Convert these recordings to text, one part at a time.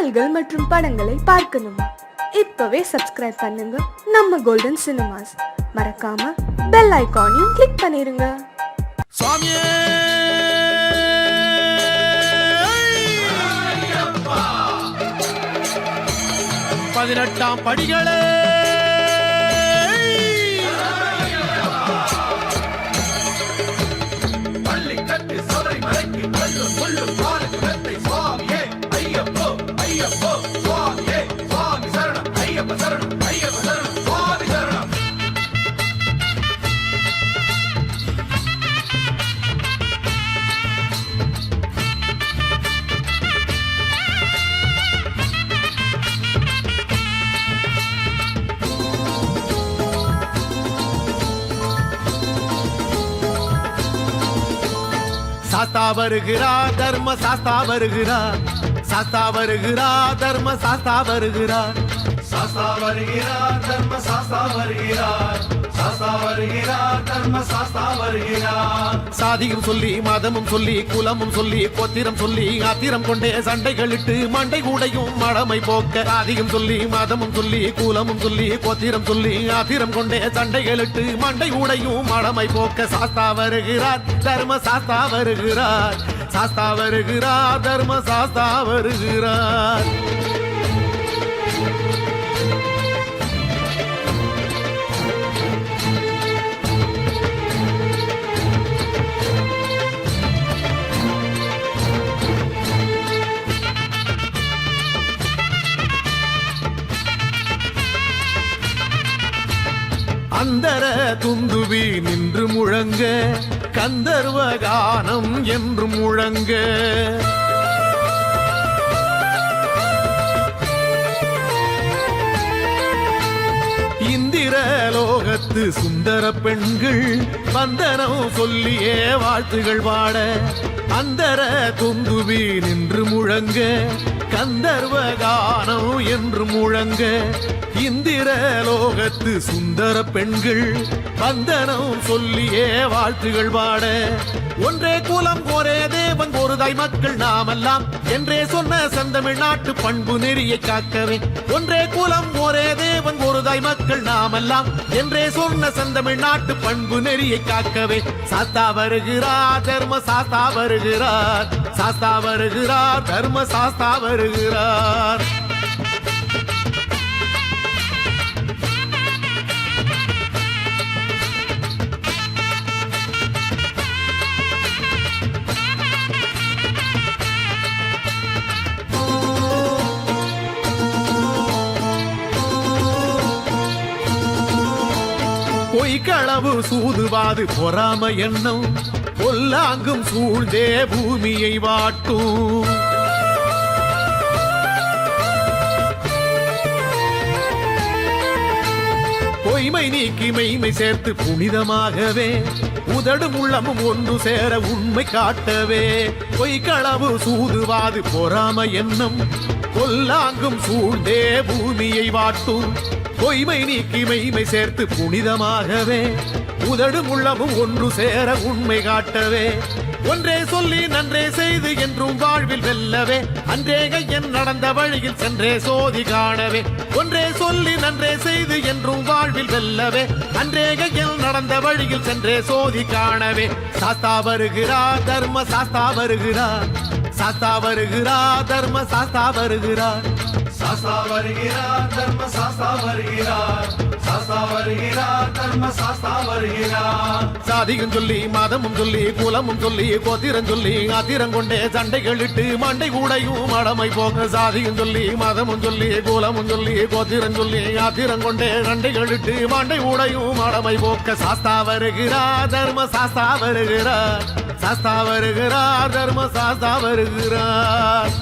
பாடல்கள் மற்றும் படங்களை பார்க்கணுமா? இப்பவே சப்ஸ்கிரைப் பண்ணுங்க நம்ம கோல்டன் சினிமாஸ். மறக்காம பெல் ஐகானையும் கிளிக் பண்ணிருங்க. சுவாமியே 18ஆம் படிகளே பள்ளி கட்டி சபரி மலைக்கு கல்லும் முள்ளும் பாலுக்கு வெத்தை சுவாமியே ஐயப்போ ஐயப்போ சுவாமியே சுவாமி சரணம் ஐயப்ப சரணம் ஐயப்ப சரணம் சுவாமி சரணம். சாஸ்தா வருகிறார் தர்ம சாஸ்தா வருகிறார், சாஸ்தா வருகிறார் தர்ம சாஸ்தா வருகிறார், சாஸ்தா வருகிறார் தர்ம சாஸ்தா வருகிறார், சாஸ்தா வருகிறார் தர்ம சாஸ்தா வருகிறார். சாதியும் சொல்லி மதமும் சொல்லி குலமும் சொல்லி கோத்திரம் சொல்லி ஆத்திரம் கொண்டே சண்டைகளிட்டு மண்டை கூடையும் மடமை போக்க. சாதியும் சொல்லி மதமும் சொல்லி குலமும் சொல்லி கோத்திரம் சொல்லி ஆத்திரம் கொண்டே சண்டைகளிட்டு மண்டை கூடையும் மடமை போக்க. சாஸ்தா வருகிறார் தர்ம சாஸ்தா வருகிறார், சாஸ்தா வருகிறார் தர்ம சாஸ்தா வருகிறார். அந்தர துந்துவி நின்று முழங்க கந்தர்வ கானம் என்று முழங்க. இந்திர லோகத்து சுந்தர பெண்கள் வந்தனம் சொல்லியே வாழ்த்துகள் பாட. அந்தர துந்துவி நின்று முழங்க கந்தர்வ கானம் என்று முழங்க. இந்திர லோகத்து சுந்தர பெண்கள் வந்தனம் சொல்லியே வாழ்த்துகள் பாட. ஒன்றே குலம் ஒரே தேவன் ஒரு தாய் மக்கள் நாமெல்லாம் என்றே சொன்ன செந்தமிழ்நாட்டு பண்பு நெறியை காக்கவே. ஒன்றே குலம் ஒரே தேவன் ஒரு தாய் மக்கள் நாமெல்லாம் என்றே சொன்ன செந்தமிழ்நாட்டு பண்பு நெறியை காக்கவே. சாஸ்தா வருகிறார் தர்ம சாஸ்தா வருகிறார், சாஸ்தா வருகிறார் தர்ம சாஸ்தா வருகிறார். பொய்களவு சூதுவாது பொறாம எண்ணம் பொல்லாங்கும் சூழ்ந்தே பூமியை வாட்டும். பொய்மை நீக்கி மெய்மை சேர்த்து புனிதமாகவே உதடும் உள்ளமும் ஒன்று சேர உண்மை காட்டவே. பொய்களவு சூதுவாது பொறாம எண்ணம் பொல்லாங்கும் சூழ்ந்தே பூமியை வாட்டும். பொய்மை நீக்கி மெய்மை சேர்த்து புனிதமாகவே உதடும் உள்ளமும் ஒன்று சேர உண்மை காட்டவே. ஒன்றே சொல்லி நன்றே செய்து என்றும் வாழ்வில் வெல்லவே. அன்றே கையன் நடந்த வழியில் சென்றே சோதி காணவே. ஒன்றே சொல்லி நன்றே செய்து என்றும் வாழ்வில் வெல்லவே. அன்றே கையன் நடந்த வழியில் சென்றே சோதி காணவே. சாஸ்தா வருகிறார் தர்ம சாஸ்தா வருகிறார், சாஸ்தா வருகிறார் தர்ம சாஸ்தா வருகிறார், சாஸ்தா வருகிறார் தர்ம சாஸ்தா வருகிறார், சாஸ்தா வருகிறார் தர்ம சாஸ்தா வருகிறார். சாதியும் சொல்லி மதமும் சொல்லி குலமும் சொல்லி கோத்திரம் சொல்லி ஆத்திரம் கொண்டே சண்டைகளிட்டு மண்டை கூடையும் மடமை போக. சாதியும் சொல்லி மதமும் சொல்லி குலமும் சொல்லி கோத்திரம் சொல்லி ஆத்திரம் கொண்டே சண்டைகளிட்டு மண்டை கூடையும் மடமை போக்க. சாஸ்தா வருகிறார் தர்ம சாஸ்தா வருகிறார், சாஸ்தா வருகிறார் தர்ம சாஸ்தா வருகிறார்.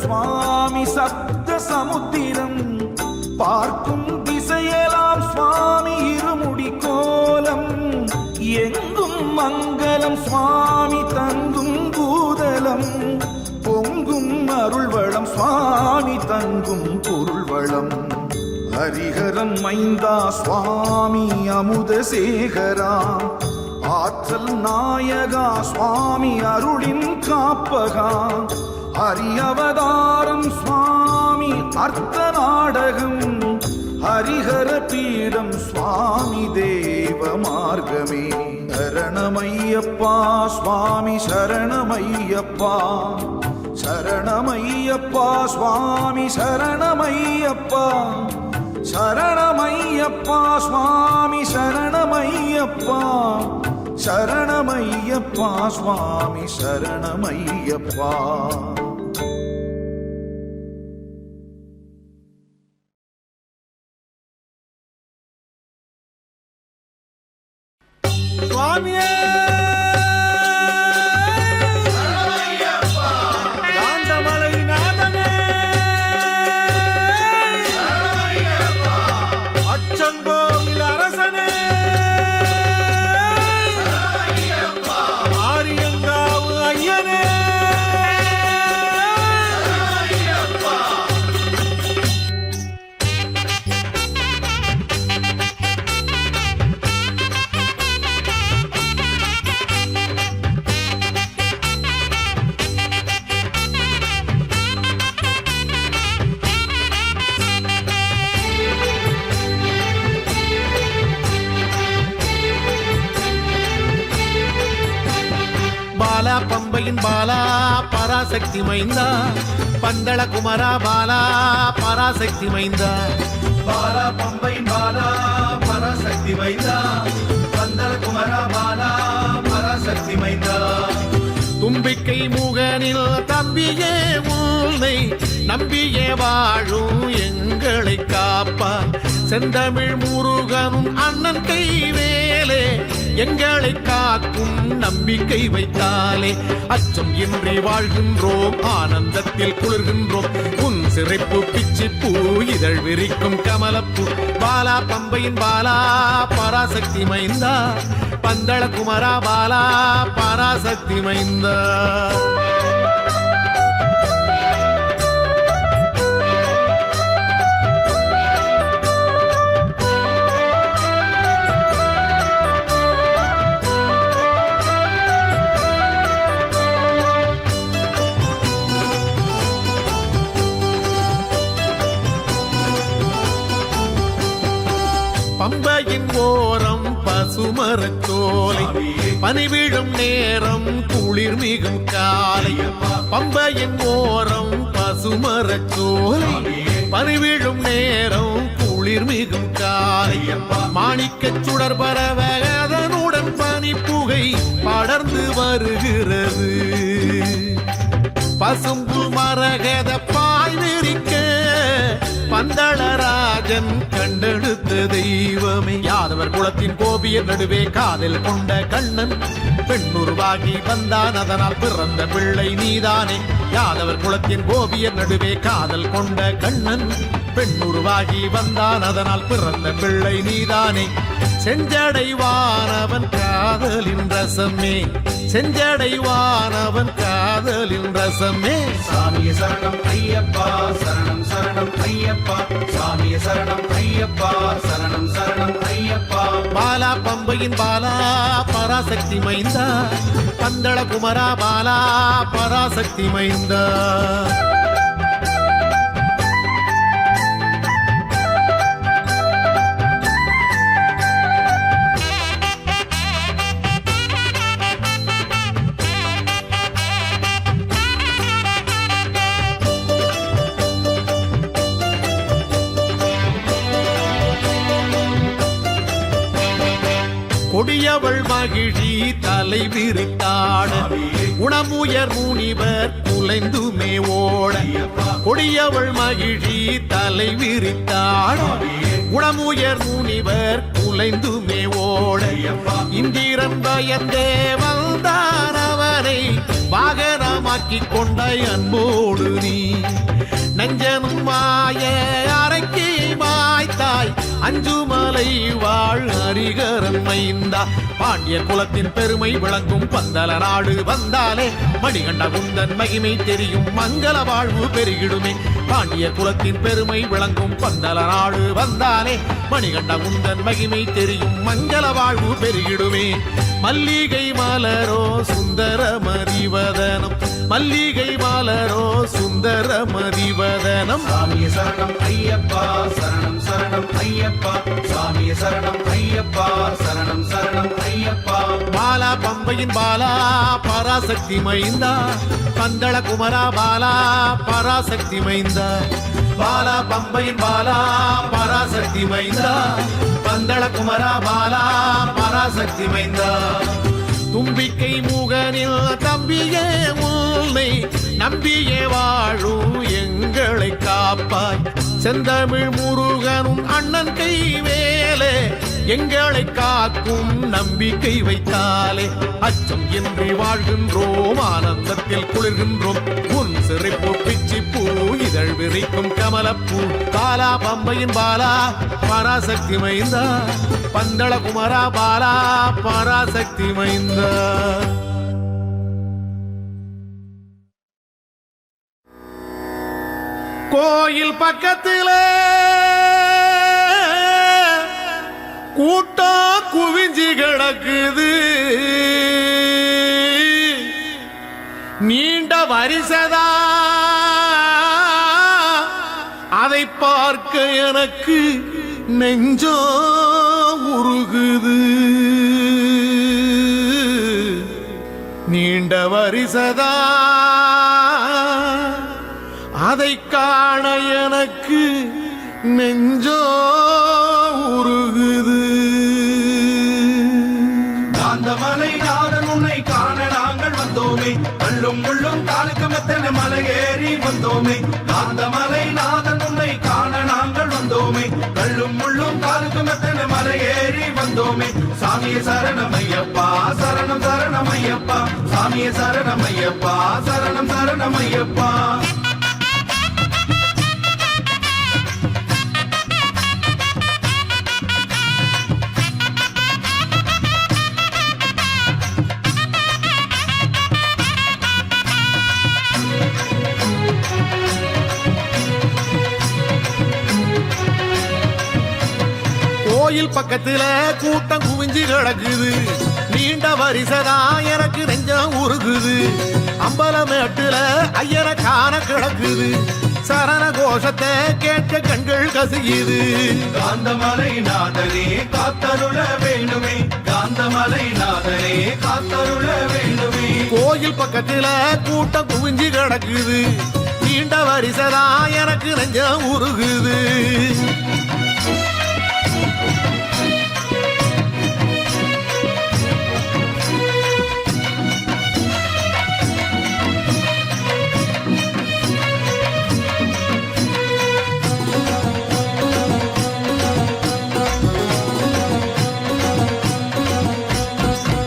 சுவாமி சப்த சமுத்திரம் பார்க்கும் திசையெல்லாம் சுவாமி இருமுடி கோலம் எங்கும் மங்களம் சுவாமி தங்கும் பூதலம் பொங்கும் அருள்வளம் சுவாமி தங்கும் பொருள்வளம் ஹரிஹரம் மைந்தா சுவாமி அமுதசேகரா ஆற்றல் நாயகா சுவாமி அருளின் காப்பகா ஹரி அவதாரம் சுவாமி அர்த்த நாடகம் ஹரிஹர பீடம் சுவாமி தேவ மார்க்கமே சரணமையப்பா சுவாமி சரணமையப்பா சரணமையப்பா சுவாமி சரணமையப்பா சரணமையப்பா சுவாமி சரணமையப்பா சரணமையப்பா சுவாமி சரணமையப்பா சுவாமியே காந்தமலை நாதனே அச்சங்கோவில் அரசனே ஆரியங்காவு ஐயனே பாலா பம்பையின் பாலா பராசக்தி மைந்தா பந்தள குமரா பாலா பராசக்தி மைந்தா பாலா பம்பை பாலா பராசக்தி மைந்தா பந்தள குமரா பாலா பராசக்தி மைந்தா தும்பிக்கை முகனில் தம்பியே உன்னை நம்பியே வாழும் எங்களை காப்பார் செந்தமிழ் முருகனும் அண்ணன் கைவேலே எங்களை காக்கும் நம்பிக்கை வைத்தாலே அச்சம் இன்றி வாழ்கின்றோம் ஆனந்தத்தில் குளிர்கின்றோம் உன் சிறைப்பு பிச்சி பூ இதழ் விரிக்கும் கமலப்பூ பாலா பம்பையின் பாலா பராசக்தி மைந்தா பந்தள குமரா பாலா பராசக்தி மைந்தா பம்பையின் ஓரம் பசுமரச்சோலை பனிவிழும் நேரம் குளிர் மிகும் காலை பம்பையின் ஓரம் பசுமரச்சோலை பனிவிழும் நேரம் குளிர் மிகும் காலை மாணிக்கச் சுடர் பரவ அதனுடன் பனிப்புகை படர்ந்து வருகிறது பசும்பு மரகத பாய் விரிக்க பந்தளராஜன் கண்டெடுத்த தெய்வமே யாதவர் குலத்தின் கோபிய நடுவே காதல் கொண்ட கண்ணன் பெண்ணுருவாகி வந்தான் அதனால் பிறந்த பிள்ளை நீதானே யாதவர் குலத்தின் கோபிய நடுவே காதல் கொண்ட கண்ணன் பெண்ணுருவாகி வந்தான் அதனால் பிறந்த பிள்ளை நீதானே செஞ்சடைவானவன் காதலின் ரசமே செஞ்சடைவானவன் காதலின் ரசமே சாமிய சரணம் ஐயப்பா சரணம் சரணம் ஐயப்பா சாமிய சரணம் ஐயப்பா சரணம் சரணம் ஐயப்பா பாலா பம்பையின் பாலா பராசக்தி மைந்தா பந்தள குமரா பாலா பராசக்தி மைந்தா கொடியவள் மகிழி தலை விரித்தாட உணமுயர் முனிவர் குலைந்துமே ஓட கொடியவள் மகிழி தலை விரித்தாட உணமுயர் முனிவர் குலைந்துமே ஓட இந்திரன் பயந்தே வந்தான் அவனை வாகனமா வசமாக்கி கொண்ட அன்போடு நீ நஞ்சனும் மாய அரைக்கி மாய்த்தாய் அஞ்சுமலை வாழ் ஹரிகரன் மைந்தா பாண்டிய குலத்தின் பெருமை விளங்கும் பந்தல நாடு வந்தாலே மணிகண்ட குந்தன் மகிமை தெரியும் மங்கள வாழ்வு பெருகிடுமே பாண்டிய குலத்தின் பெருமை விளங்கும் பந்தல நாடு வந்தாலே மணிகண்ட குந்தன் மகிமை தெரியும் மங்கள வாழ்வு பெருகிடுமே மல்லிகை மலரோ சுந்தர மதிவதனம் மல்லிகை மலரோ சுந்தர மதிவதனம் சாமியே சரணம் ஐயப்பா சரணம் சரணம் ஐயப்பா சாமியே சரணம் ஐயப்பா சரணம் சரணம் ஐயப்பா பாலா பம்பையின் பாலா பராசக்தி மைந்தா பந்தள குமரா பாலா பராசக்தி மைந்தா பாலா பம்பையின் பாலா பராசக்தி மைந்தா பந்தள குமரா பாலா பராசக்தி மைந்தா தும்பிக்கை முகனில் தம்பியே உன்னை நம்பியே வாழும் எங்களை காப்பாய் செந்தமிழ் முருகனும் அண்ணன் கை வேலே எங்களை காக்கும் நம்பிக்கை வைத்தாலே அச்சம் இன்றி வாழ்கின்றோம் ஆனந்தத்தில் குளிர்கின்றோம் உன் சிறைப்பு பிச்சி பூ இதழ் விரிக்கும் கமலப்பூ பாலா பம்பையின் பாலா பராசக்தி மைந்தா பந்தள குமரா பாலா பராசக்தி மைந்தா கோயில் பக்கத்துல கூட்டம் குவிஞ்சி கிடக்குது நீண்ட வரிசதா அதை பார்க்க எனக்கு நெஞ்சோ உருகுது நீண்ட வரிசதா அதை காண எனக்கு நெஞ்சோ உருகுது காந்தமலை நாதன் உன்னை காண நாங்கள் வந்தோமே கள்ளும் முள்ளும் காலுக்கு மெத்தன மலையேறி வந்தோமே காந்தமலை நாதன் உன்னை காண நாங்கள் வந்தோமே கள்ளும் முள்ளும் காலுக்கு மெத்தன மலையேறி வந்தோமே சாமியே சரணம் ஐயப்பா சரணம் சரணம் ஐயப்பா சாமியே சரணம் ஐயப்பா சரணம் சரணம் ஐயப்பா கோயில் பக்கத்துல கூட்டம் குவிஞ்சு கிடக்குது நீண்ட வரிசதா எனக்கு நெஞ்சம் உருகுது அம்பலமேட்டுல ஐயரை காண கிடக்குது சரண கோஷத்தை கேட்க கண்கள் கசியுது காந்தமலை நாதனே காத்தருள வேண்டுமே காந்தமலை நாதனே காத்தருள வேண்டுமே கோயில் பக்கத்துல கூட்டம் குவிஞ்சு கிடக்குது நீண்ட வரிசதா எனக்கு நெஞ்சம் உருகுது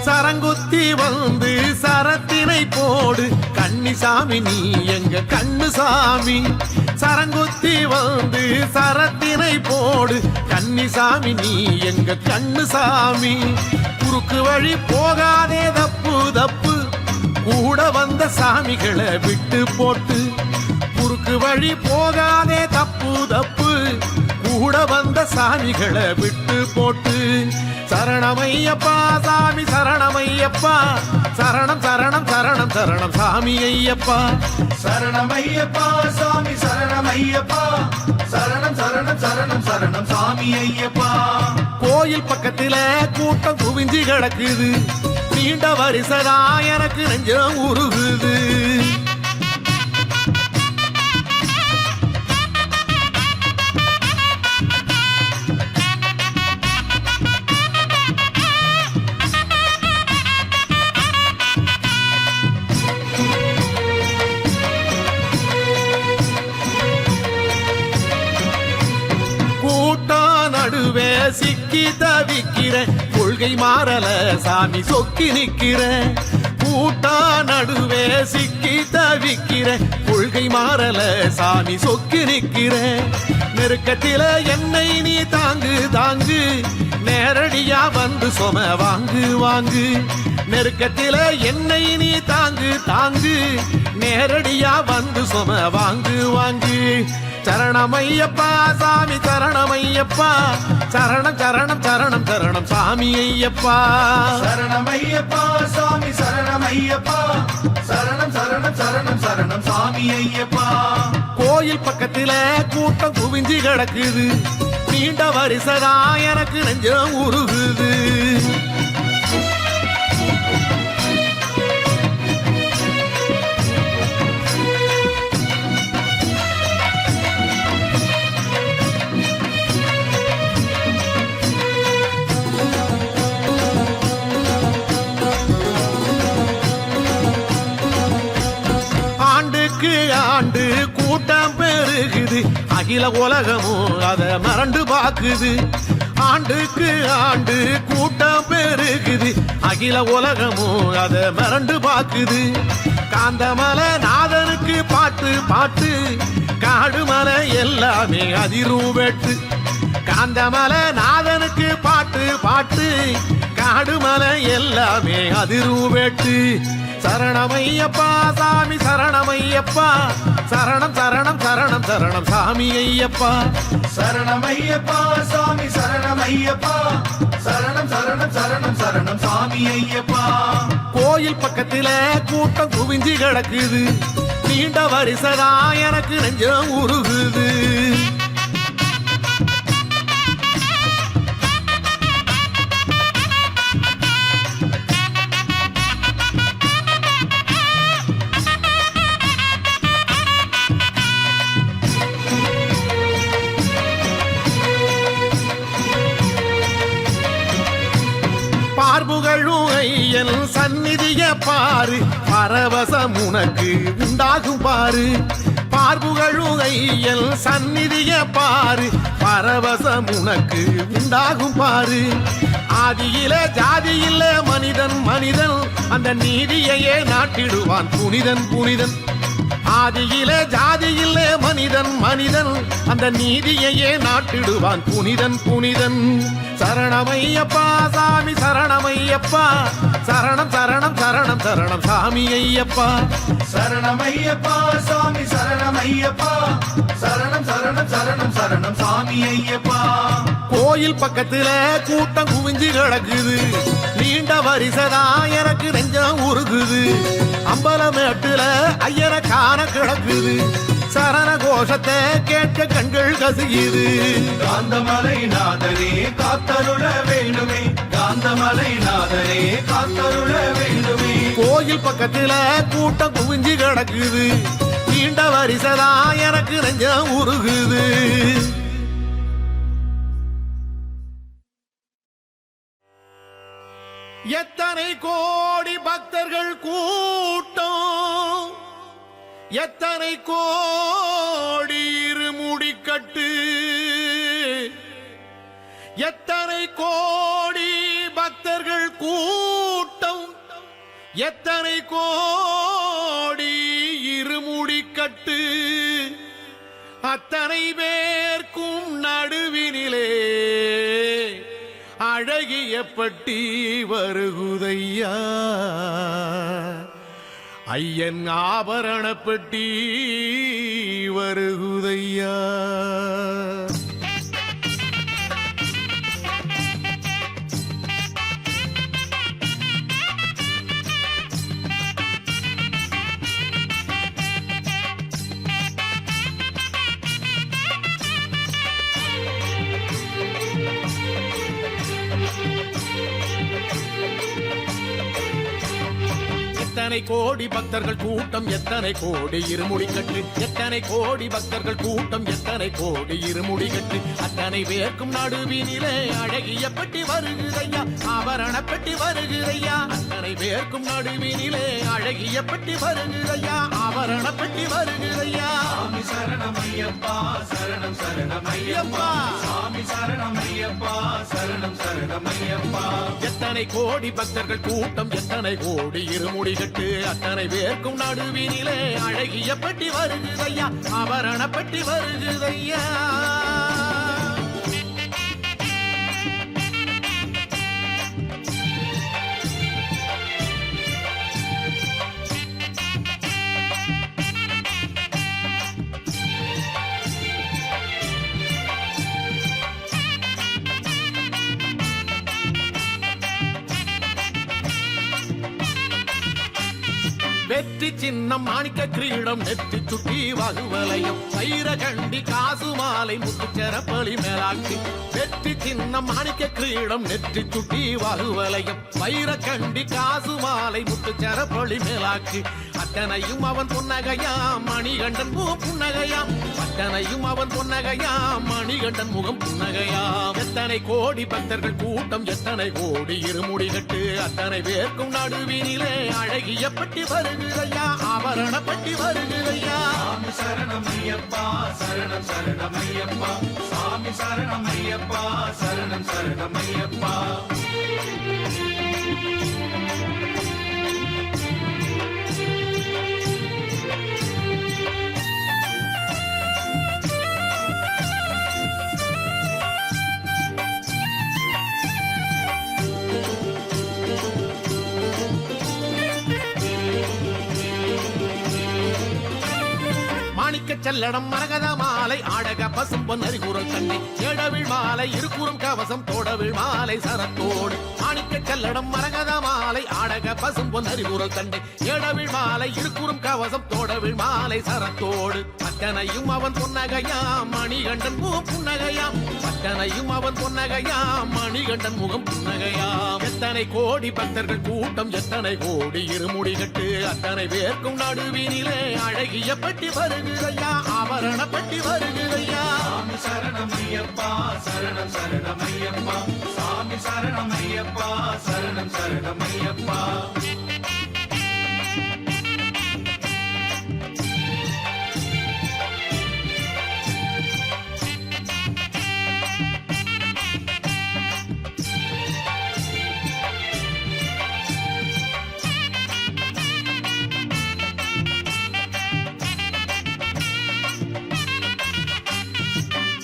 சரங்குத்தி வந்து சரத்தினை போடு கன்னிசாமி நீ எங்க கண்ணு சாமி சரங்குத்தி வந்து சரத்தினை போடு கன்னிசாமி நீ எங்க கண்ணு சாமி குறுக்கு வழி போகாதே தப்பு தப்பு கூட வந்த சாமிகளை விட்டு போட்டு குறுக்கு வழி போகாதே தப்பு தப்பு கூட வந்த சாமிகளை விட்டு போட்டு சரணமையப்பா சாமி சரணமையப்பா சரணம் சரணம் சரணம் சரணம் சாமி ஐயப்பா சரணமையப்பா சாமி சரணமையப்பா சரணம் சரணம் சரணம் சரணம் சாமி ஐயப்பா கோயில் பக்கத்துல கூட்டம் குவிஞ்சி கிடக்குது நீண்ட வரிசதா எனக்கு நெஞ்சம் உருகுது நடுவே சிக்கி தவிக்கிற கொள்கை மாறல சாமி சொக்கி நிக்கிற கூட்டா நடுவே சிக்கி தவிக்கிற கொள்கை மாறல சாமி சொக்கி நிக்கிற நெருக்கத்தில என்னை நீ தாங்கு தாங்கு நேரடியா வந்து சொம வாங்கு வாங்கு நெருக்கத்தில என்னை நீ தாங்கு தாங்கு நேரடியா வந்து சொம வாங்கு வாங்கு சரணமையப்பா சாமி சரணமையப்பா சரணம் சரணம் சரணம் சரணம் சாமி ஐயப்பா சரணமையப்பா சாமி சரணமையப்பா சரணம் சரணம் சரணம் சரணம் சாமி ஐயப்பா கோயில் பக்கத்துல கூட்டம் குவிஞ்சு கிடக்குது நீண்ட வரிசதா எனக்கு நெஞ்சம் உருகுது ஆண்டு கூட்டம் பெருகுது அகில உலகமும் அத மறந்து பாக்குது ஆண்டுக்கு ஆண்டு கூட்டம் பெருகுது அகில உலகமும் அத மறந்து பாக்குது காந்தமலை நாதனுக்கு பாட்டு பாட்டு காடுமலை எல்லாமே அதிரும் வெட்டு காந்தமலை நாதனுக்கு பாட்டு பாட்டு காடுமலை எல்லாமே அதிரும் வெட்டு சரணமையப்பா சாமி சரணமையப்பா சரணம் சரணம் சரணம் சரணம் சாமி ஐயப்பா சரணமையப்பா சாமி சரணமையப்பா சரணம் சரணம் சரணம் சரணம் சாமி ஐயப்பா கோயில் பக்கத்துல கூட்டம் குவிஞ்சு கிடக்குது நீண்ட வரிசதா எனக்கு நெஞ்சம் உருகுது பார்புகழும் ஐயன் சந்நிதிய பாரு பரவசம் உனக்கு உண்டாகும் பாரு பார்புகழும் ஐயன் சந்நிதிய பாரு பரவசம் உனக்கு உண்டாகும் பாரு ஆதியில ஜாதியில மனிதன் மனிதன் அந்த நீதியையே நாட்டிடுவான் புனிதன் புனிதன் ஆதியில ஜாதியில மனிதன் மனிதன் அந்த நீதியையே நாட்டிடுவான் புனிதன் புனிதன் சரணமையப்பா சாமி சரணமையப்பா சரணம் சரணம் சரணம் சரணம் சாமி ஐயப்பா சரணமையப்பா சாமி சரணமையப்பா சரணம் சரணம் சரணம் சரணம் சாமி ஐயப்பா கோயில் பக்கத்துல கூட்டம் குவிஞ்சு கிடக்குது நீண்ட வரிசதா எனக்கு நெஞ்சம் உருகுது அம்பலமேட்டுல ஐயனை காண கிடக்குது சரண கோஷத்தை கேட்க கண்கள் கசியுது காந்தமலை நாதனே காத்தருள வேண்டுமே காந்தமலை நாதனே காத்தருள வேண்டுமே கோயில் பக்கத்துல கூட்டம் குவிஞ்சு கிடக்குது நீண்ட வரிசதா எனக்கு நெஞ்சம் உருகுது எத்தனை கோடி பக்தர்கள் கூட்டம் எத்தனை கோடி இருமுடிக்கட்டு எத்தனை கோடி பக்தர்கள் கூட்டம் எத்தனை கோடி இருமுடிக்கட்டு அத்தனை பேர்க்கும் நடுவினிலே அழகிய பட்டி வருகுதையா ஐயன் ஆபரண பெட்டி வருகுதையா எத்தனை கோடி பக்தர்கள் கூட்டம் எத்தனை கோடி இருமுடி கட்டு எத்தனை கோடி பக்தர்கள் கூட்டம் எத்தனை கோடி இருமுடி கட்டு அத்தனை பேர்க்கும் நடுவினிலே அழகிய பெட்டி வருகுதையா ஆபரண பெட்டி வருகுதையா அத்தனை பேர்க்கும் நடுவினிலே அழகிய பெட்டி வருகுதையா ஆபரண பெட்டி வருகுதையா சாமி சரணமையப்பா சரணம் சரணமையப்பா சாமி சரணமையப்பா சரணமையப்பா சரணம் சரணமையப்பா எத்தனை கோடி பக்தர்கள் கூட்டம் எத்தனை கோடி இருமுடி கட்டு அத்தனை பேர்க்கும் நடுவினிலே அழகிய பட்டி வருகுதையா ஆபரண பட்டி வருகுதையா வெற்றி சின்னம் மாணிக்க கிரீடம் நெற்றி சுட்டி வகுவலையும் வைர கண்டி காசு மாலை முத்துச்சரப்பளி மேலாக்கி வெற்றி சின்னம் மாணிக்க கிரீடம் நெற்றி சுட்டி வகுவலையும் வைர கண்டி காசு மாலை முத்துச்சரப்பளி மேலாக்கி அத்தனையும் அவன் புன்னகையாம் மணிகண்டன் முகம் புன்னகையாம் அத்தனையும் அவன் பொன்னகையாம் மணிகண்டன் முகம் புன்னகையாம் எத்தனை கோடி பக்தர்கள் கூட்டம் எத்தனை கோடி இருமுடி கட்டு அத்தனை பேர்க்கும் நடுவினிலே அழகிய பட்டி வருகுதையா ஆபரண பட்டி வருகுதையா சாமி சரணமையப்பா சரணம் சரணமையப்பா சாமி சரணமையப்பா சரணம் சரணமையப்பா மாணிக்க செல்லடம் மரகத மாலை ஆடக பசும்பொன் அறிகுறல் கண்ணி ஏடவிழ் மாலை இருக்குறும் கவசம் தோடவிழ் மாலை சரத்தோடு மாணிக்க செல்லடம் மரகத மாலை ஆடக பசும்பொன் அறிகுறல் கண்ணி ஏடவிழ் மாலை இருக்குறும் கவசம் தோடவிழ் மாலை சரத்தோடு அத்தனையும் அவன் பொன்னகையாம் மணிகண்டன் முகம் புன்னகையாம் அத்தனையும் அவன் பொன்னகையாம் மணிகண்டன் முகம் புன்னகையாம் எத்தனை கோடி பக்தர்கள் கூட்டம் எத்தனை கோடி இருமுடி கட்டு அத்தனை பேர்க்கும் நடுவினிலே அழகிய பட்டி வருகுதையா ஆபரண பட்டி வருகுதையா சாமி சரணமையப்பா சரணம் சரணமையப்பா சாமி சரணமையப்பா சரணம் சரணமையப்பா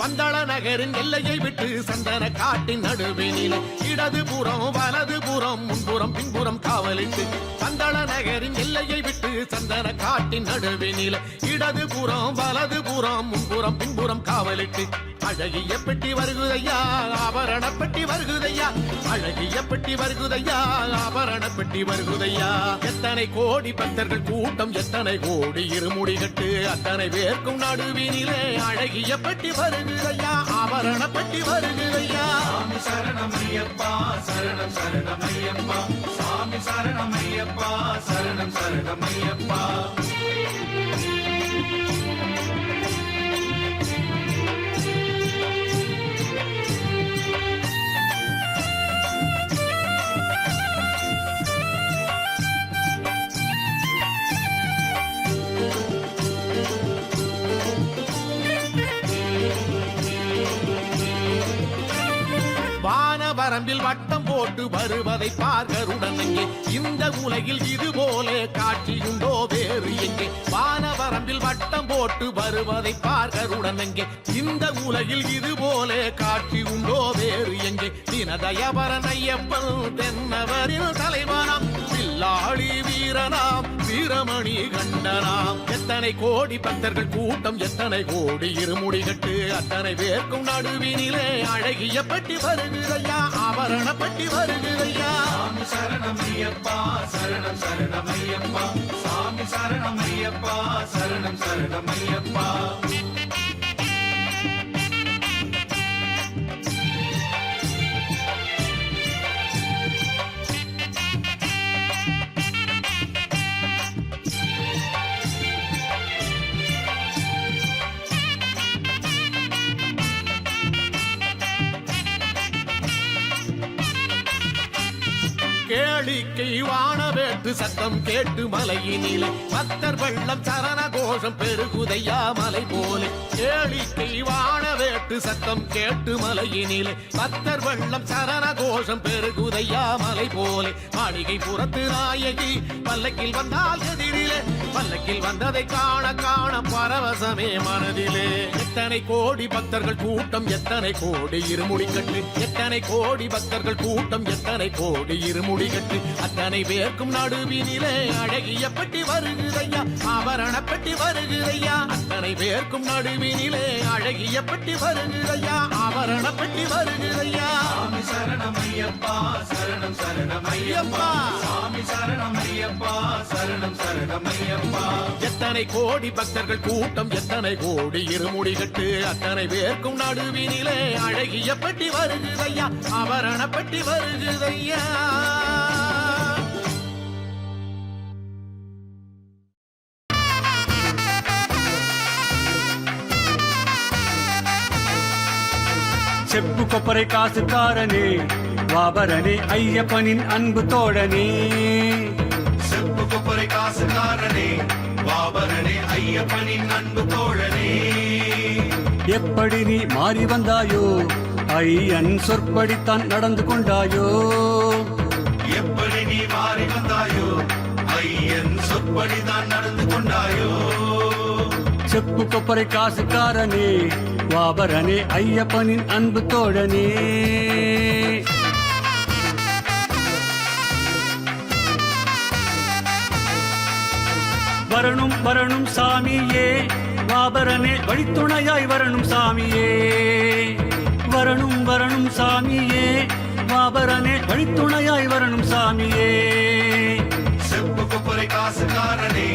பந்தள நகரின் எல்லையை விட்டு சந்தன காட்டின் நடுவினிலே இடதுபுறம் வலதுபுறம் முன்புறம் பின்புறம் காவலிட்டு பந்தள நகரின் எல்லையை விட்டு சந்தன காட்டின் நடுவினிலே இடதுபுறம் வலதுபுறம் முன்புறம் பின்புறம் காவலிட்டு அழகிய பெட்டி வருகுதையா ஆபரண பெட்டி வருகுதையா அழகிய பெட்டி வருகுதையா ஆபரண பெட்டி வருகுதையா எத்தனை கோடி பக்தர்கள் கூட்டம் எத்தனை கோடி இருமுடி கட்டு அத்தனை பேர்க்கும் நடுவினிலே அழகிய பெட்டி வருகுதையா ஆபரண பெட்டி வருகுதையா சாமி சரணமையப்பா சரணம் சரணமையப்பா சாமி சரணமையப்பா சரணம் சரணமையப்பா வானவரம்பில் வட்டம் போட்டு வருவதை பார்கருடன் எங்கே இந்த உலகில் இது போல காட்சியுண்டோ வேறு எங்கே வானவரம்பில் வட்டம் போட்டு வருவதை பார்கருடன் எங்கே இந்த உலகில் இது போல காட்சி உண்டோ வேறு எங்கே தினதயபரன் ஐயப்பன் தென்னவரின் தலைவனாம் வில்லாளி வீரனாம் வீரமணி கண்டனாம் எத்தனை கோடி பக்தர்கள் கூட்டம் எத்தனை கோடி இருமுடி கட்டு அத்தனை பேர்க்கும் நடுவினிலே அழகிய பட்டி வருகுதையா ஆபரண பட்டி வருகுதையா சாமி சரணமையப்பா சரணம் சரணமையப்பா சாமி சரணமையப்பா சரணம் சரணமையப்பா கேளிக்கை வானவேட்டு சத்தம் கேட்டு மலையினிலே பக்தர் வெள்ளம் சரண கோஷம் பெருகுதையா மலை போலே கேளிக்கை வானவேட்டு சத்தம் கேட்டு மலையினிலே பக்தர் வெள்ளம் சரண கோஷம் பெருகுதையா மலை போலே மாளிகை புறத்து நாயகி பல்லக்கில் வந்தால் எதிரிலே பல்லக்கில் வந்ததை காண காண பரவசமே மனதிலே எத்தனை கோடி பக்தர்கள் கூட்டம் எத்தனை கோடி இருமுடி கட்டு எத்தனை கோடி பக்தர்கள் கூட்டம் எத்தனை கோடி இருமுடி கட்டு அத்தனை பேர்க்கும் நடுவினிலே அழகிய பெட்டி வருகுதையா ஆபரணப்பட்டி வருகுதையா அத்தனை பேர்க்கும் நடுவினிலே அழகிய பெட்டி வருகுதையா ஆபரணப்பட்டி வருகுதையா சாமி சரணமையப்பா சரணம் சரணமையப்பா சாமி சரணமையப்பா சரணம் சரணமையப்பா எத்தனை கோடி பக்தர்கள் கூட்டம் எத்தனை கோடி இருமுடி கட்டு அத்தனை பேர்க்கும் நடுவினிலே அழகிய பெட்டி வருகுதையா ஆபரணப்பட்டி வருகுதையா செப்பு கொப்பரை காசுக்காரனே வாபரனே ஐயப்பனின் அன்பு தோழனே செப்பு கொப்பரை காசுக்காரனே வாபரனே ஐயப்பனின் அன்பு தோழனே எப்படி நீ மாறி வந்தாயோ ஐயன் சொற்படித்தான் நடந்து கொண்டாயோ எப்படி நீ மாறி வந்தாயோ ஐயன் சொற்படிதான் நடந்து கொண்டாயோ செப்பு கொப்பரை காசுக்காரனே வாபரனே ஐயப்பனின் அன்பு தோழனே வரணும் வரணும் சாமியே வாபரனே வழித்துணையாய் வரணும் சாமியே வரணும் வரணும் சாமியே வாபரனே வழித்துணையாய் வரணும் சாமியே செப்பு கொப்பரை காசுக்காரனே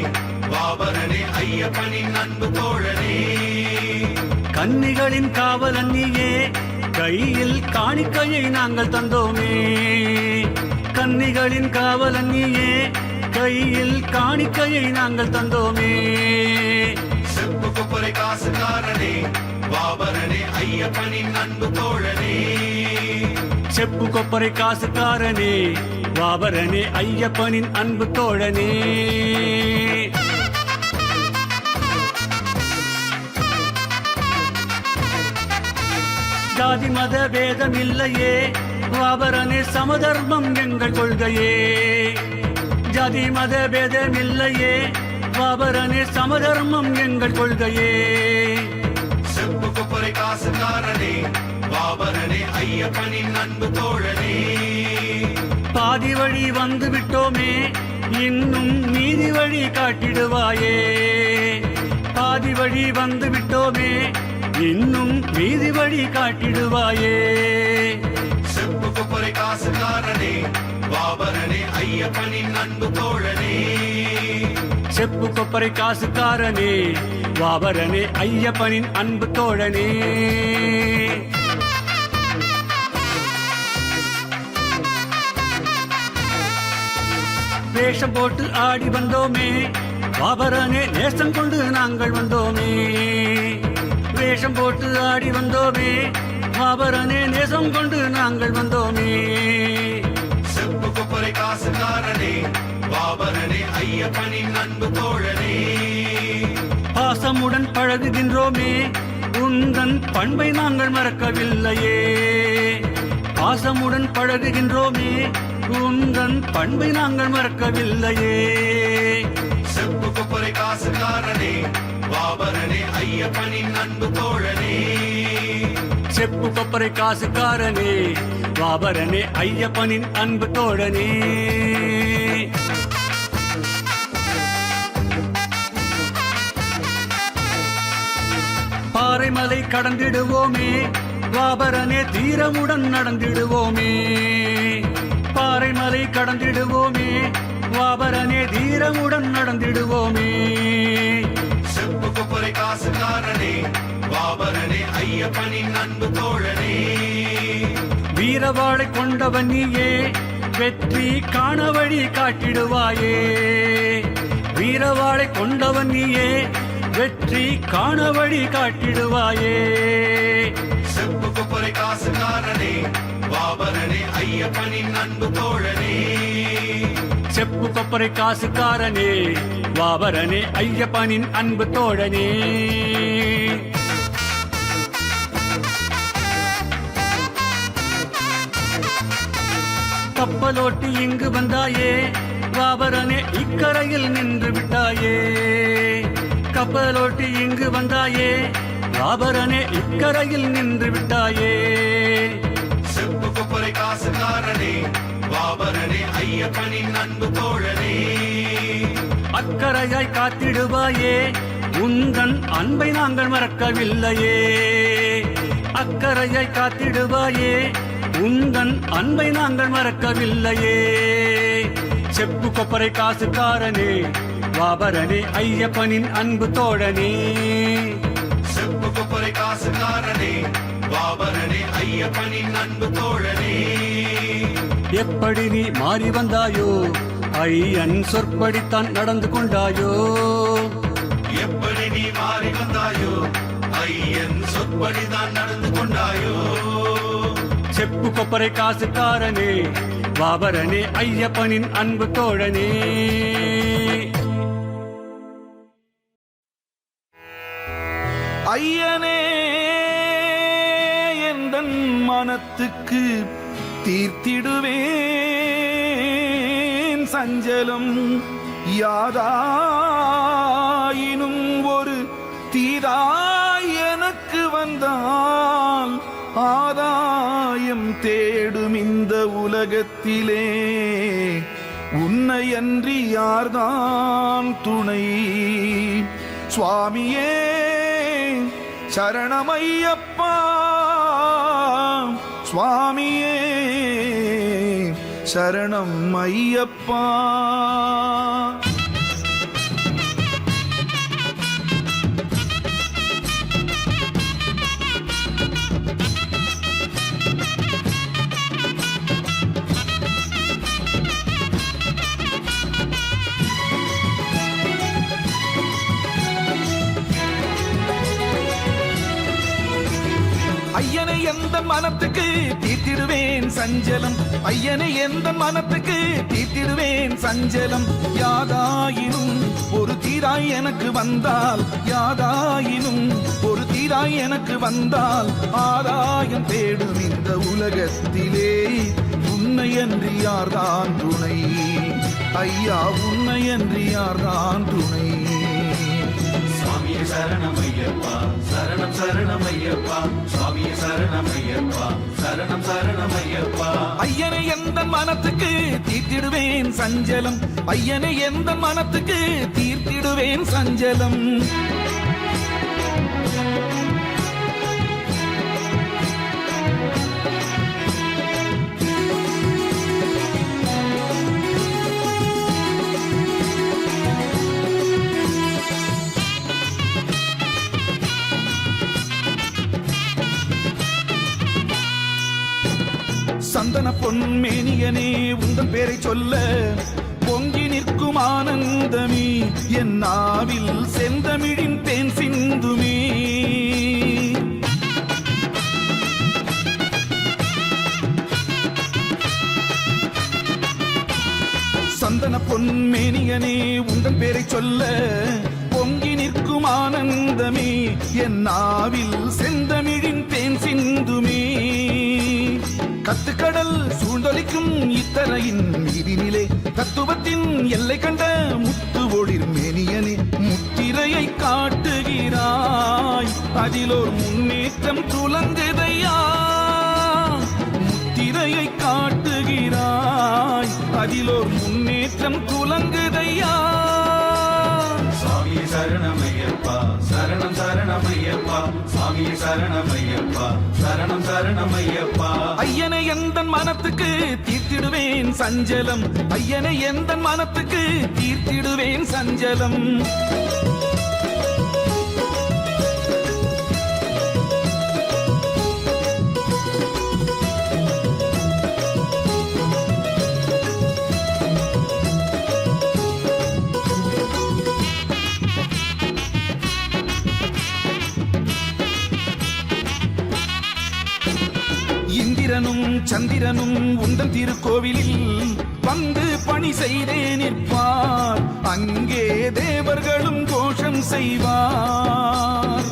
வாபரனே ஐயப்பனின் அன்பு தோழனே கன்னிகளின் காவலன் நீயே கையில் காணிக்கையை நாங்கள் தந்தோமே கன்னிகளின் காவலன் நீயே கையில் காணிக்கையை நாங்கள் தந்தோமே செப்பு கொப்பரை காசுக்காரனே வாபரனே ஐயப்பனின் அன்பு தோழனே செப்பு கொப்பரை காசுக்காரனே வாபரனே ஐயப்பனின் அன்பு தோழனே ஜாதி மத பேதம் இல்லையே வாபரனே சமதர்மம் எங்கள் கொள்கையே ஜாதி மத பேதம் இல்லையே வாபரனே சமதர்மம் எங்கள் கொள்கையே செப்பு கொப்பரை காசுக்காரனே வாபரனே ஐயப்பனின் அன்பு தோழனே பாதி வழி வந்து விட்டோமே இன்னும் நீதி வழி காட்டிடுவாயே பாதி வழி வந்து விட்டோமே இன்னும் நீதி வழி காட்டிடுவாயே செப்பு கொப்பரை காசுக்காரனே வாபரனே ஐயப்பனின் அன்பு தோழனே செப்பு கொப்பரை காசுக்காரனே வாபரனே ஐயப்பனின் அன்பு தோழனே வேஷம் போட்டு ஆடி வந்தோமே வாபரனே நேசம் கொண்டு நாங்கள் வந்தோமே வேஷம் போட்டு ஆடி வந்தோமே வாபரனே நேசம் கொண்டு நாங்கள் வந்தோமே செப்பு கொப்பரை காசுக்காரனே வாபரனே ஐயப்பனின் அன்பு தோழனே பாசமுடன் பழகுகின்றோமே உந்தன் பண்பை நாங்கள் மறக்கவில்லையே பாசமுடன் பழகுகின்றோமே உந்தன் பண்பை நாங்கள் மறக்கவில்லையே செப்பு கொப்பரை காசுக்காரனே வாபரனே ஐயப்பனின் அன்பு தோழனே செப்பு கொப்பரை காசுக்காரனே வாபரனே ஐயப்பனின் அன்பு தோழனே பாறைமலை கடந்திடுவோமே வாபரனே தீரமுடன் நடந்திடுவோமே பாறைமலை கடந்திடுவோமே வாபரனே தீரமுடன் நடந்திடுவோமே செப்பு கொப்பரை காசுக்காரனே வாபரனே ஐயப்பனின் அன்பு தோழனே வீரவாளை கொண்டவன் நீயே வெற்றி காண வழி காட்டிடுவாயே வீரவாளை கொண்டவன் நீயே வெற்றி காண வழி காட்டிடுவாயே செப்பு கொப்பரை காசுக்காரனே பாபரனே ஐயப்பனின் அன்பு தோழனே செப்பு கொப்பரை காசுக்காரனே வாபரனே ஐயப்பனின் அன்பு தோழனே கப்பலோட்டி இங்கு வந்தாயே வாபரனே இக்கரையில் நின்று விட்டாயே கப்பலோட்டி இங்கு வந்தாயே வாபரனே இக்கரையில் நின்று விட்டாயே செப்பு கொப்பரை காசுக்காரனே பாபரனே ஐயப்பனின் அன்பு தோழனே அக்கரையாய் காத்திடுவாயே உந்தன் அன்பை நாங்கள் மறக்கவில்லையே அக்கரையாய் காத்திடுவாயே உந்தன் அன்பை நாங்கள் மறக்கவில்லையே செப்பு கொப்பரை காசுக்காரனே வாபரனே ஐயப்பனின் அன்பு தோழனே செப்பு கொப்பரை காசுக்காரனே பாபரனே ஐயப்பனின் அன்பு தோழனே எப்படி நீ மாறி வந்தாயோ ஐயன் சொற்படித்தான் நடந்து கொண்டாயோ எப்படி நீ மாறி வந்தாயோ ஐயன் சொற்படிதான் நடந்து கொண்டாயோ செப்பு கொப்பரை காசுக்காரனே வாபரனே ஐயப்பனின் அன்பு தோழனே ஐயனே எந்தன் மனத்துக்கு தீர்த்திடுவேன் சஞ்சலம் யாதாயினும் ஒரு தீராய் எனக்கு வந்தால் ஆதாயம் தேடும் இந்த உலகத்திலே உன்னையன்றி யார்தான் துணை சுவாமியே சரணமையப்பா சுவாமியே சரணம் ஐயப்பா ஐயனை எந்த மனத்துக்கு தீர்த்திடுவேன் சஞ்சலம் ஐயனை எந்த மனத்துக்கு தீர்த்திடுவேன் சஞ்சலம் யாதாயினும் ஒரு தீராய் எனக்கு வந்தால் யாதாயினும் ஒரு தீராய் எனக்கு வந்தால் ஆதாயம் தேடும் இந்த உலகத்திலே உன்னையன்றி யார்தான் துணை ஐயா உன்னையன்றி யார்தான் துணை சுவாமியே சரணமையப்பா சரணம் சரணமையப்பா சுவாமியே சரணமையப்பா சரணம் சரணமையப்பா ஐயனை எந்த மனத்துக்கு தீர்த்திடுவேன் சஞ்சலம் ஐயனை எந்த மனத்துக்கு தீர்த்திடுவேன் சஞ்சலம் சந்தன பொன்மேனியனே உந்தன் பேரை சொல்ல பொங்கி நிற்கும் ஆனந்தமே என் நாவில் செந்தமிழின் தேன் சிந்துமே சந்தன பொன்மேனியனே உந்தன் பேரை சொல்ல பொங்கி நிற்கும் ஆனந்தமே என் நாவில் செந்தமிழின் தேன் சிந்துமே கத்துக்கடல் சூழ்ந்தொலிக்கும் இத்தரையின் மீதினிலே தத்துவத்தின் எல்லை கண்ட முத்து ஒளிர் மேனியனே முத்திரையை காட்டுகிறாய் அதிலோர் முன்னேற்றம் துலங்குதையா முத்திரையை காட்டுகிறாய் அதிலோர் முன்னேற்றம் துலங்குதையா சுவாமி சரணமையப்பா சரணம் சரணமையப்பா சுவாமி சரணமையப்பா சரணம் சரணமையப்பா ஐயனை எந்த மனத்துக்கு தீர்த்திடுவேன் சஞ்சலம் ஐயனை எந்த மனத்துக்கு தீர்த்திடுவேன் சஞ்சலம் இந்திரனும் சந்திரனும் உந்தன் திருக்கோவிலில் வந்து பணி செய்தே நிற்பார், அங்கே தேவர்களும் கோஷம் செய்வார்.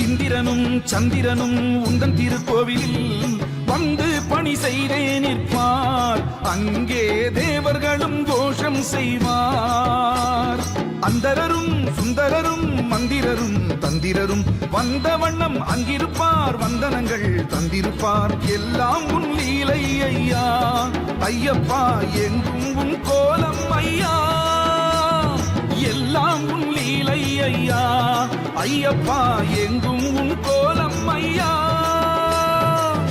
இந்திரனும் சந்திரனும் உந்தன் திருக்கோவிலில் வந்து பணி செய்தே நிற்பார், அங்கே தேவர்களும் கோஷம் செய்வார். அந்தரரும் சுந்தரரும் மந்திரரும் தந்திரரும் வந்த வண்ணம் அங்கிருப்பார், வந்தனங்கள் தந்திருப்பார். எல்லாம் உன் லீலை ஐயா, ஐயப்பா எங்கும் உன் கோலம் ஐயா, எல்லாம் உன் லீலை ஐயா, ஐயப்பா எங்கும் உன் கோலம் ஐயா.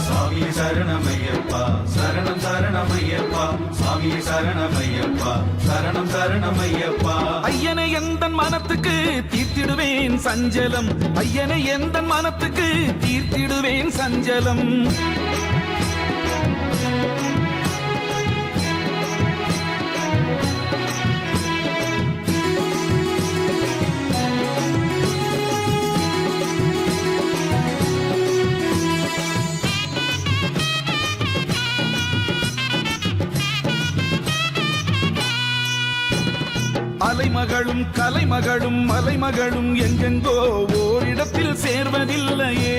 சுவாமி சரணமையப்பா சரணம் சரணமையப்பா, சுவாமி சரணமையப்பா சரணம் சரணமையப்பா. ஐயனை எந்தன் மனத்துக்கு தீர்த்திடுவேன் சஞ்சலம், ஐயனை எந்தன் மனத்துக்கு தீர்த்திடுவேன் சஞ்சலம். அலைமகளும் கலைமகளும் மலைமகளும் எங்கெங்கோ ஓரிடத்தில் சேர்வதில்லையே,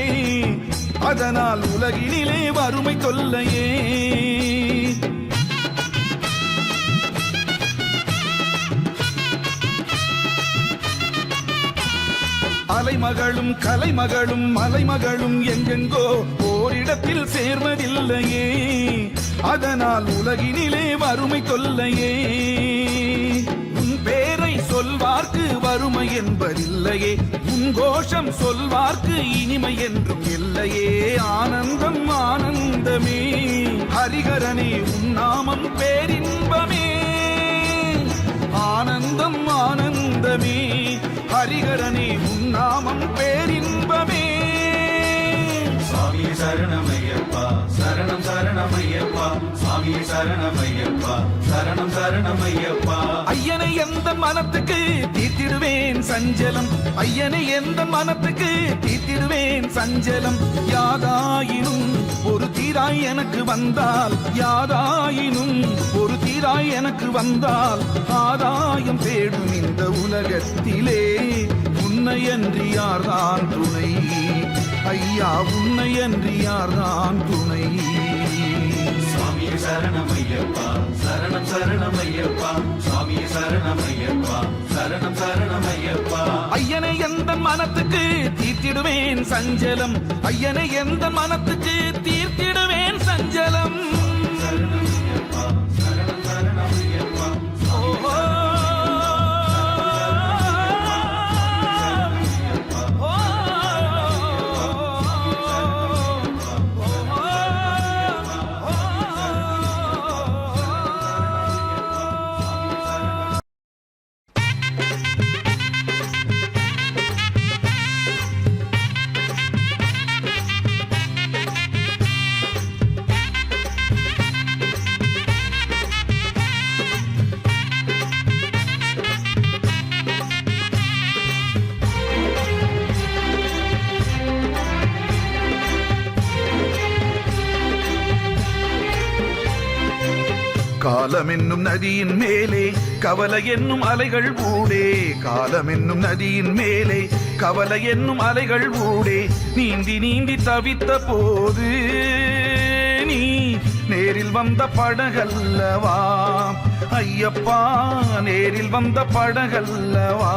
அதனால் உலகினிலே வறுமை தொல்லையே. அலைமகளும் கலைமகளும் மலைமகளும் எங்கெங்கோ ஓரிடத்தில் சேர்வதில்லையே, அதனால் உலகினிலே வறுமை தொல்லையே. பேரை சொல்வார்க்கு வறுமை என்பதில்லையே, உன் கோஷம் சொல்வார்க்கு இனிமை என்றும் இல்லையே. ஆனந்தம் ஆனந்தமே ஹரிஹரனே உன் நாமம் பேரின்பமே, ஆனந்தம் ஆனந்தமே ஹரிஹரனே உன் நாமம் பேரின்பமே. சுவாமி சரணமையப்பா சரணம் சரணமையப்பா, சுவாமி சரணமையப்பா சரணம் சரணமையப்பா. ஐயனை எந்த மனத்துக்கு தீர்த்திடுவேன் சஞ்சலம், ஐயனை எந்த மனத்துக்கு தீர்த்திடுவேன் சஞ்சலம். யாதாயினும் ஒரு தீராய் எனக்கு வந்தால், யாதாயினும் ஒரு தீராய் எனக்கு வந்தால், ஆதாயம் தேடும் இந்த உலகத்திலே உன்னையன்றி யார்தான் துணை, ஐயா உன்னையன்றி யார்தான் துணை. சுவாமி சரணமையப்பா சரணம் சரணமையப்பா, சுவாமி சரணமையப்பா சரணம் சரணமையப்பா. ஐயனை எந்த மனத்துக்கு தீர்த்திடுவேன் சஞ்சலம், ஐயனை எந்த மனத்துக்கு தீர்த்திடுவேன் சஞ்சலம். சரணமையப்பா சரணம் சரணமையப்பா, ஓஹோ காலம் என்னும் நதியின் மேலே கவலை என்னும் அலைகள் ஊடே, காலம் என்னும் நதியின் மேலே கவலை என்னும் அலைகள் ஊடே. நீந்தி நீந்தி தவித்த போது நீ நேரில் வந்த படகல்லவா ஐயப்பா, நேரில் வந்த படகல்லவா.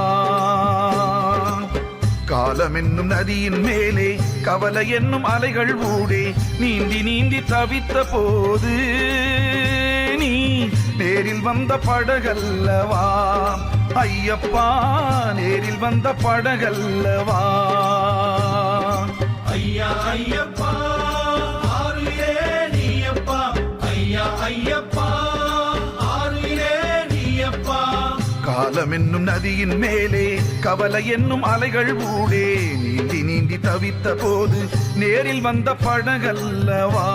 காலம் என்னும் நதியின் மேலே கவலை என்னும் அலைகள் ஊடே, நீந்தி நீந்தி தவித்த போது நீ நேரில் வந்த படகல்லவா ஐயப்பா, நேரில் வந்த படகல்லவா. ஐயா ஐயப்பா ஆறுயிரே நீயப்பா, ஐயா ஐயப்பா ஆறுயிரே நீயப்பா. காலம் என்னும் நதியின் மேலே கவலை என்னும் அலைகள் ஊடே, நீந்தி நீந்தி தவித்த போது நேரில் வந்த படகல்லவா.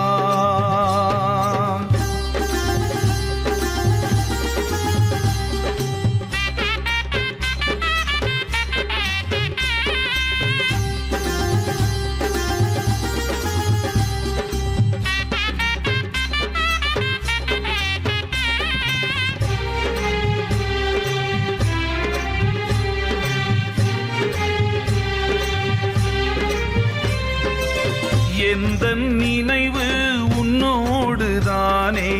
எந்த நினைவு உன்னோடுதானே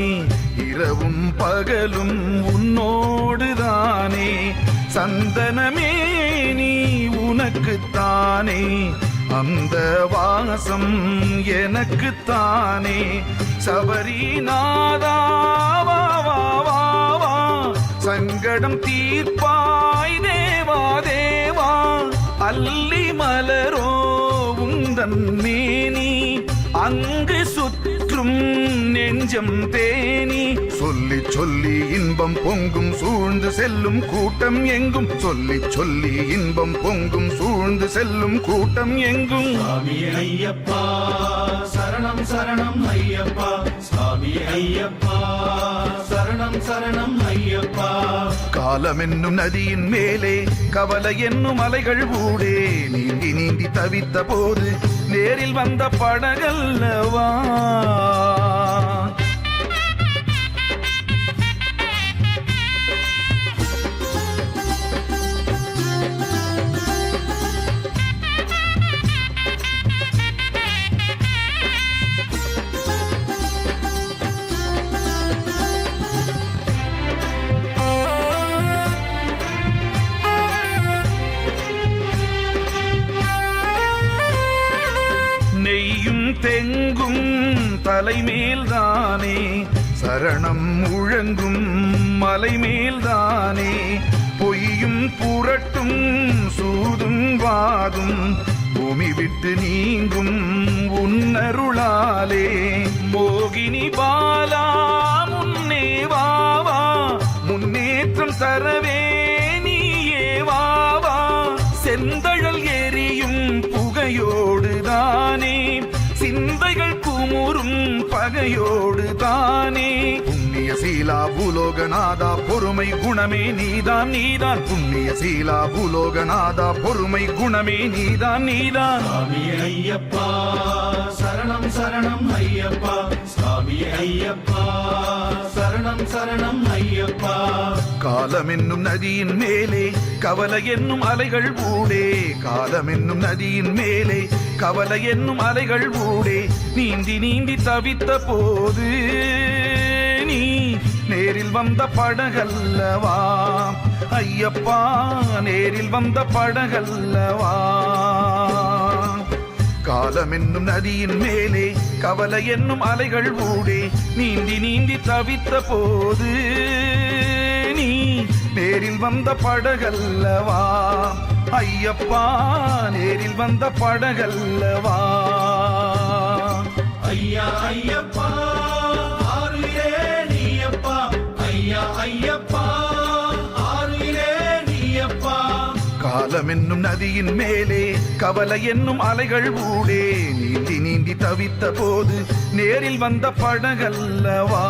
இரவும் பகலும் உன்னோடுதானே சந்தனமே நீ உனக்குத்தானே அந்த வாசம் எனக்குத்தானே சபரிநாதா வா வா வா வா சங்கடம் தீர்ப்பாய் தேவா தேவா அல்லி மலரோ உந்தன் மேனி அங்கு சுற்றும் நெஞ்சம் தேனி சொல்லி சொல்லி இன்பம் பொங்கும் சூழ்ந்து செல்லும் கூட்டம் எங்கும் சொல்லி சொல்லி இன்பம் பொங்கும் சூழ்ந்து செல்லும் கூட்டம் எங்கும் சுவாமி ஐயப்பா சரணம் சரணம் ஐயப்பா சுவாமி ஐயப்பா சரணம் சரணம் ஐயப்பா காலம் என்னும் நதியின் மேலே கவலை என்னும் அலைகள் ஊடே நீந்தி நீந்தி தவித்த போது நேரில் வந்த படகல்லவா நெய்யும் தெங்கும் தலைமேல்தானே சரணம் முழங்கும் மலைமேல்தானே பொய்யும் புரட்டும் சூதும் வாதும் பூமி விட்டு நீங்கும் உன்னருளாலே மோகினி பாலா முன்னே வாவா முன்னேற்றம் தரவே நீயே வாவா செந்தழல் எரியும் புகையோடுதானே சிந்தைகள் குமுறும் பகையோடுதானே புண்ணிய சீலா பூலோகநாதா பொறுமை குணமே நீதான் நீதான் புண்ணிய சீலா பூலோகநாதா பொறுமை குணமே நீதான் நீதான் சுவாமி ஐயப்பா சரணம் சரணம் ஐயப்பா சுவாமி ஐயப்பா சரணம் சரணம் ஐயப்பா காலம் என்னும் நதியின் மேலே கவலை என்னும் அலைகள் ஊடே காலம் என்னும் நதியின் மேலே கவலை என்னும் அலைகள் ஊடே நீந்தி நீந்தி தவித்த போது நீ நேரில் வந்த படகல்லவா ஐயப்பா நேரில் வந்த படகல்லவா காலம் என்னும் நதியின் மேலே கவலை என்னும் அலைகள் ஊடே நீந்தி நீந்தி தவித்த போது நீ நேரில் வந்த படகல்லவா ஐயப்பா நேரில் வந்த படகல்லவா ஐயா ஐயப்பா ஆறுயிரே நீயப்பா ஐயா ஐயப்பா ஆறுயிரே நீயப்பா காலம் என்னும் நதியின் மேலே கவலை என்னும் அலைகள் ஊடே நீந்தி நீந்தி தவித்த போது நேரில் வந்த படகல்லவா